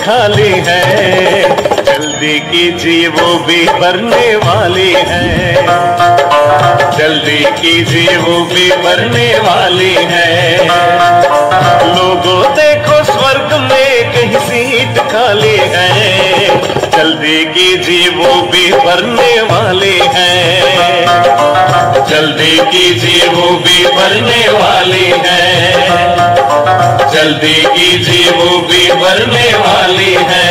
खाली है, जल्दी कीजिए वो भी भरने वाली है, जल्दी कीजिए वो भी भरने वाली है। लोगों देखो स्वर्ग में कहीं सीट खाली है, जल्दी कीजिए वो भी भरने वाली है, जल्दी कीजिए वो भी भरने वाली है, जल्दी कीजिए वो भी भरने वाली है,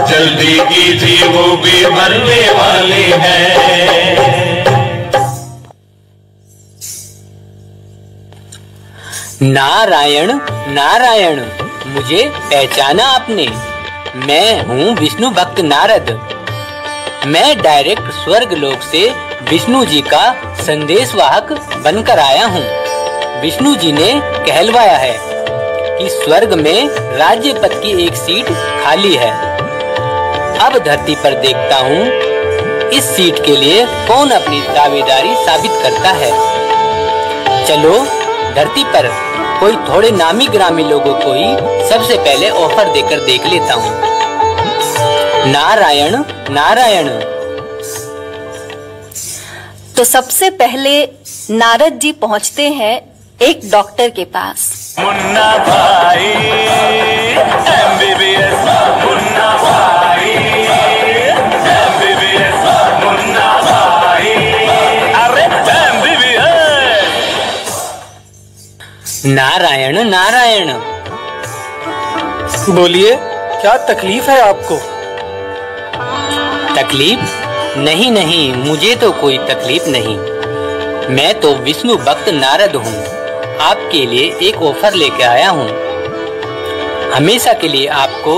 जल्दी कीजिए वो भी भरने वाली है। नारायण नारायण, मुझे पहचाना आपने? मैं हूँ विष्णु भक्त नारद। मैं डायरेक्ट स्वर्ग लोक से विष्णु जी का संदेशवाहक बनकर आया हूँ। विष्णु जी ने कहलवाया है कि स्वर्ग में राज्य पद की एक सीट खाली है। अब धरती पर देखता हूँ इस सीट के लिए कौन अपनी दावेदारी साबित करता है। चलो धरती पर कोई थोड़े नामी ग्रामी लोगों को ही सबसे पहले ऑफर देकर देख लेता हूँ। नारायण नारायण। तो सबसे पहले नारद जी पहुँचते हैं एक डॉक्टर के पास। मुन्ना भाई MBBS, मुन्ना भाई MBBS, मुन्ना भाई, अरे MBBS। नारायण नारायण। बोलिए, क्या तकलीफ है आपको? तकलीफ? नहीं नहीं, मुझे तो कोई तकलीफ नहीं। मैं तो विष्णु भक्त नारद हूँ। आपके लिए एक ऑफर लेके आया हूँ। हमेशा के लिए आपको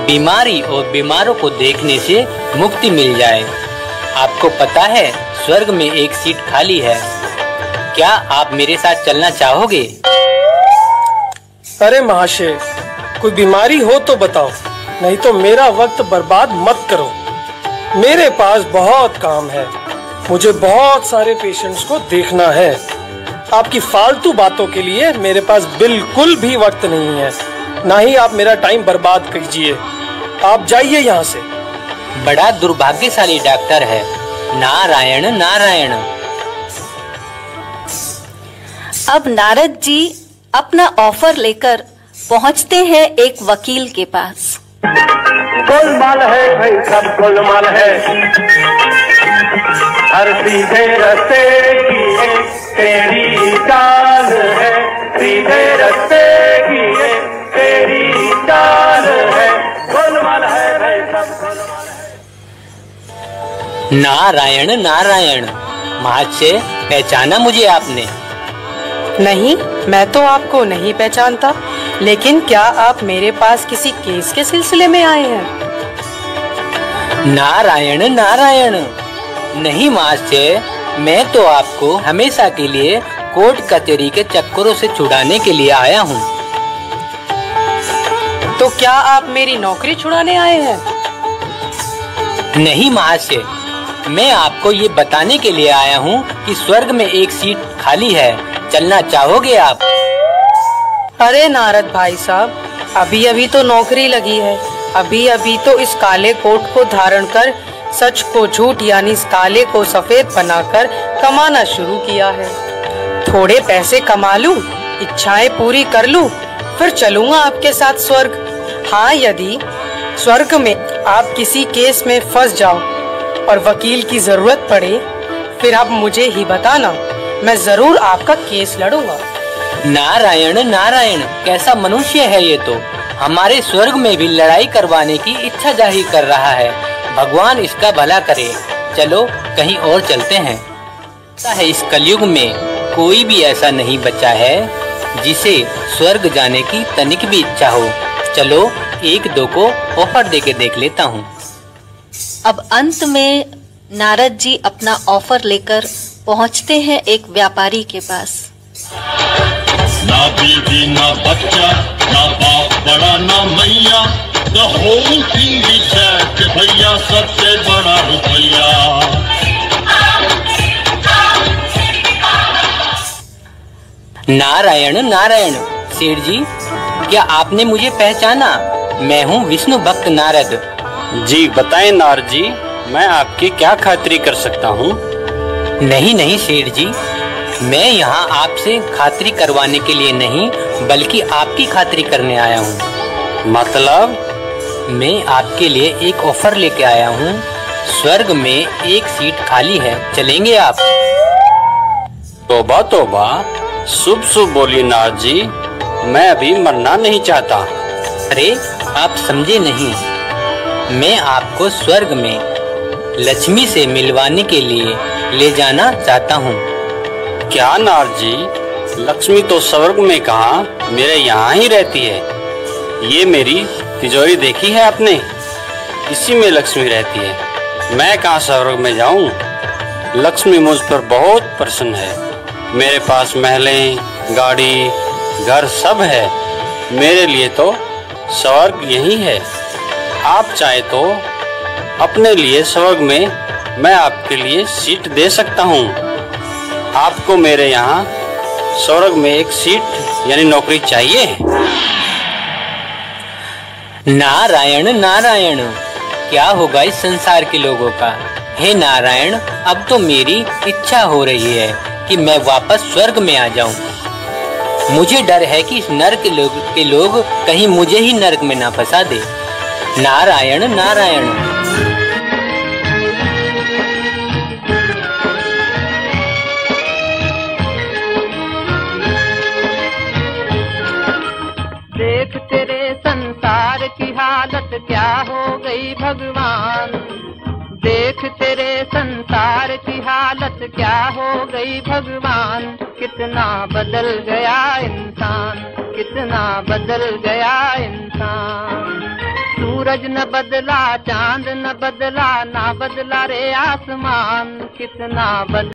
बीमारी और बीमारों को देखने से मुक्ति मिल जाए। आपको पता है स्वर्ग में एक सीट खाली है। क्या आप मेरे साथ चलना चाहोगे? अरे महाशय, कोई बीमारी हो तो बताओ, नहीं तो मेरा वक्त बर्बाद मत करो। मेरे पास बहुत काम है, मुझे बहुत सारे पेशेंट्स को देखना है। आपकी फालतू बातों के लिए मेरे पास बिल्कुल भी वक्त नहीं है। ना ही आप मेरा टाइम बर्बाद कीजिए। आप जाइए यहाँ से। बड़ा दुर्भाग्यशाली डॉक्टर है। नारायण नारायण। अब नारद जी अपना ऑफर लेकर पहुँचते हैं एक वकील के पास। गोलमाल है भाई, सब गोलमाल है, हर सीधे रास्ते की एक तेरी चाल है, सीधे रास्ते की एक तेरी चाल है, गोलमाल है भाई, सब गोलमाल है। नारायण नारायण। महाशय, पहचाना मुझे आपने? नहीं, मैं तो आपको नहीं पहचानता, लेकिन क्या आप मेरे पास किसी केस के सिलसिले में आए हैं? नारायण नारायण। नहीं महाशय, मैं तो आपको हमेशा के लिए कोर्ट कचहरी के चक्करों से छुड़ाने के लिए आया हूँ। तो क्या आप मेरी नौकरी छुड़ाने आए हैं? नहीं महाशय, मैं आपको ये बताने के लिए आया हूँ कि स्वर्ग में एक सीट खाली है। चलना चाहोगे आप? अरे नारद भाई साहब, अभी अभी तो नौकरी लगी है। अभी अभी तो इस काले कोट को धारण कर सच को झूठ यानी इस काले को सफेद बनाकर कमाना शुरू किया है। थोड़े पैसे कमा लूं, इच्छाएं पूरी कर लूं, फिर चलूंगा आपके साथ स्वर्ग। हाँ, यदि स्वर्ग में आप किसी केस में फंस जाओ और वकील की जरूरत पड़े, फिर आप मुझे ही बताना, मैं जरूर आपका केस लड़ूंगा। नारायण नारायण, कैसा मनुष्य है ये तो। हमारे स्वर्ग में भी लड़ाई करवाने की इच्छा जाहिर कर रहा है। भगवान इसका भला करे। चलो कहीं और चलते हैं। इस कलयुग में कोई भी ऐसा नहीं बचा है जिसे स्वर्ग जाने की तनिक भी इच्छा हो। चलो एक दो को ऑफर देके देख लेता हूँ। अब अंत में नारद जी अपना ऑफर लेकर पहुँचते हैं एक व्यापारी के पास। ना बीवी ना बच्चा, ना बाप बड़ा ना मैया, the whole thing is that भैया सबसे बड़ा रुपया। नारायण नारायण। सेठ जी, क्या आपने मुझे पहचाना? मैं हूँ विष्णु भक्त नारद। जी बताएं नारद जी, मैं आपकी क्या खातिरी कर सकता हूँ? नहीं नहीं सेठ जी, मैं यहाँ आपसे खातिरी करवाने के लिए नहीं बल्कि आपकी खातिरी करने आया हूँ। मतलब? मैं आपके लिए एक ऑफर लेके आया हूँ। स्वर्ग में एक सीट खाली है, चलेंगे आप? तोबा तोबा, शुभ शुभ बोली नारद जी, मैं अभी मरना नहीं चाहता। अरे आप समझे नहीं, मैं आपको स्वर्ग में लक्ष्मी से मिलवाने के लिए ले जाना चाहता हूँ। क्या नारद जी, लक्ष्मी तो स्वर्ग में कहाँ, मेरे यहाँ ही रहती है। ये मेरी तिजोरी देखी है आपने, इसी में लक्ष्मी रहती है। मैं कहाँ स्वर्ग में जाऊँ? लक्ष्मी मुझ पर बहुत प्रसन्न है। मेरे पास महलें, गाड़ी, घर सब है। मेरे लिए तो स्वर्ग यही है। आप चाहे तो अपने लिए स्वर्ग में मैं आपके लिए सीट दे सकता हूँ। आपको मेरे यहाँ स्वर्ग में एक सीट यानी नौकरी चाहिए? नारायण नारायण, क्या होगा इस संसार के लोगों का। हे नारायण, अब तो मेरी इच्छा हो रही है कि मैं वापस स्वर्ग में आ जाऊं। मुझे डर है कि इस नर्क के लोग कहीं मुझे ही नर्क में ना फंसा दे। नारायण नारायण। देख तेरे संसार की हालत क्या हो गई भगवान, देख तेरे संसार की हालत क्या हो गई भगवान। कितना बदल गया इंसान, कितना बदल गया इंसान। सूरज न बदला, चांद न बदला, ना बदला रे आसमान। कितना बदल